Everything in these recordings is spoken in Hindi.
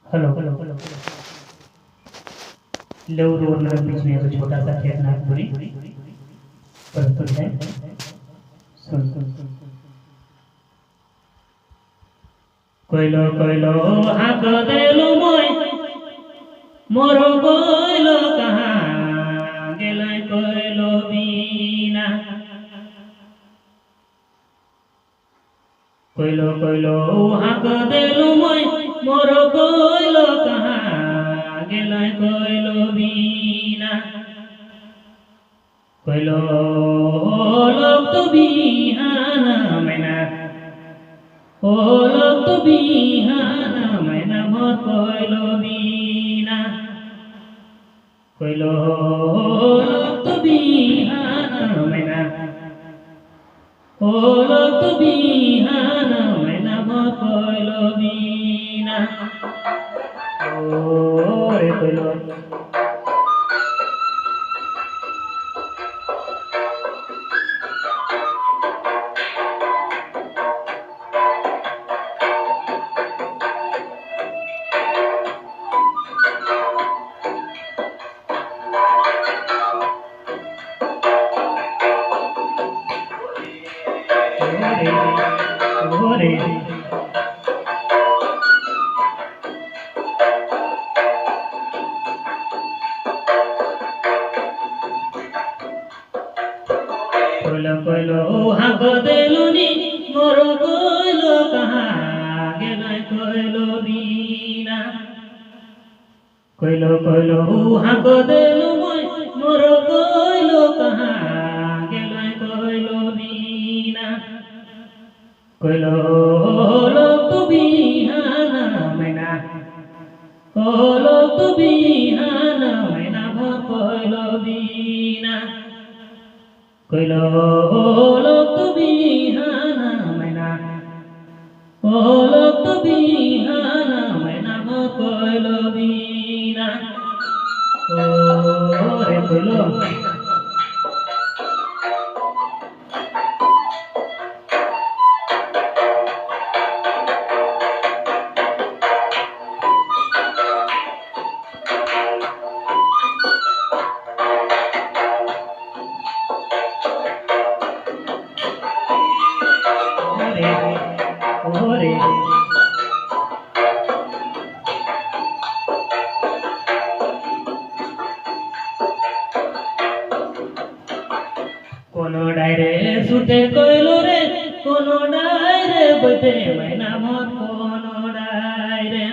हेलो लेउर और नगर बीच में एक छोटा सा खेत नागपुरी प्रस्तुत है। सुन कोइलो कोइलो हाक देलु मोय मोर कोइलो कहाँ गेलै कोइलो बिना कोइलो कोइलो हाक देलु मोय मोर कोइलो कहाँ गेलै कोइलो बिना कोइलो लोक तो बिहान मैना ओ लोक तो बिहान मैना मोर कोइलो बिना कोइलो लोक तो बिहान मैना ओ लोक तो बिहान मैना मोर कोइलो बिना ओ रे कोइलो ओरे कोइलो कोइलो हाक देलु नि मोर कोइलो कहाँ गेलै कोइलो बिना कोइलो कोइलो हाक देलु मोय मोर कोइलो कहाँ गेलै कोइलो बिना कोइलो लोक तो बिहान मैना ओ लोक तो बिहान मैना मोर कोइलो बिना कोइलो लोक तो बिहान मैना ओ लोक तो बिहान मैना मोर कोइलो बिना ओ रे कोइलो ओरे कोनो डायरे सुते कोइलो रे कोनो डायरे बैठे मैना मोर कोनो डायरे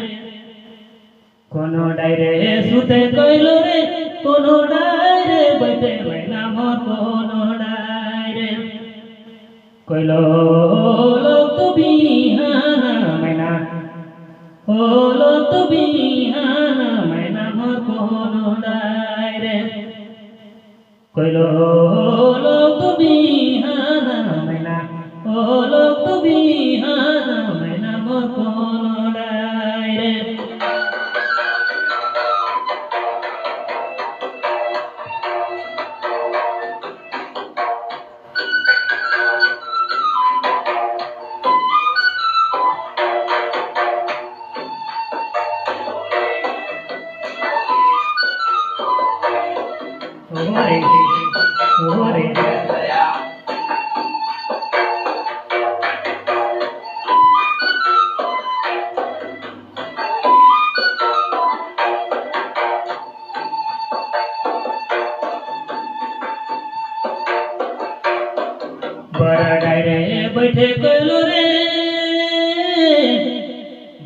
सुते कोइलो रे कोनो डायरे बैठे मैना मोर कोनो डायरे कोइलो लोक तो बिहान मैना ओ लोक तो बिहान मैना मोर कोनो डायरे कोइलो लोक तो बिहान मैना ओ लोक तो बिहान मैना मोर कोनो डायरे ओरे ओरे बर डायरे बैठे कोइलो रे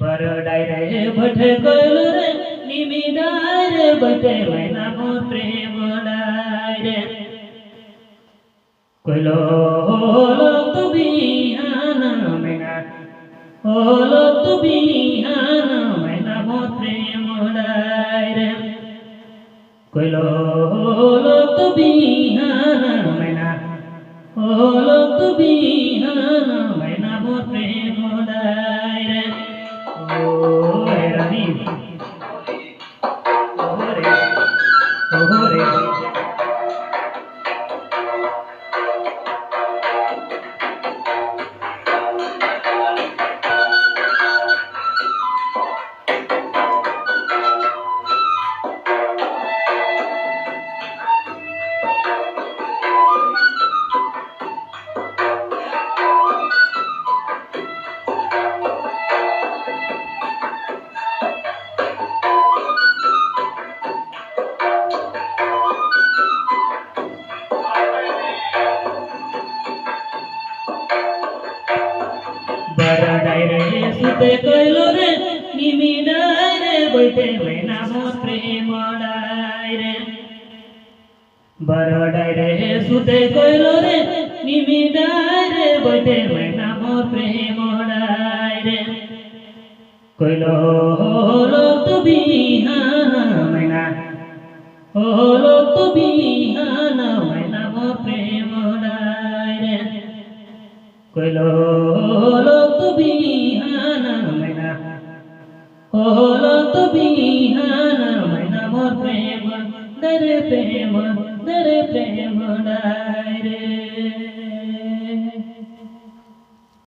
बर डायरे बैठे कोइलो रे निमी डायरे बैठे मैना मोर प्रेम डायरे कोइलो लोक तो बिहान मैना ओ लोक तो बिहान मैना मोर प्रेम डायरे कोइलो लोक तो बिहान मैना ओ लोक तो बिहान मैना मोर प्रेम डायरे ओ रे रानी ओरे ओरे রে নিমিদায় রে বইতে ময়না মোর প্রেম ডায় রে বড়ডায় রে সুতে কইল রে নিমিদায় রে বইতে ময়না মোর প্রেম ডায় রে কইল হলো তুমি ময়না হলো তুমি ময়না মোর প্রেম ডায় রে কইল হলো তুমি ময়না হলো তুমি ময়না মোর প্রেম দরে প্রেম ডায় রে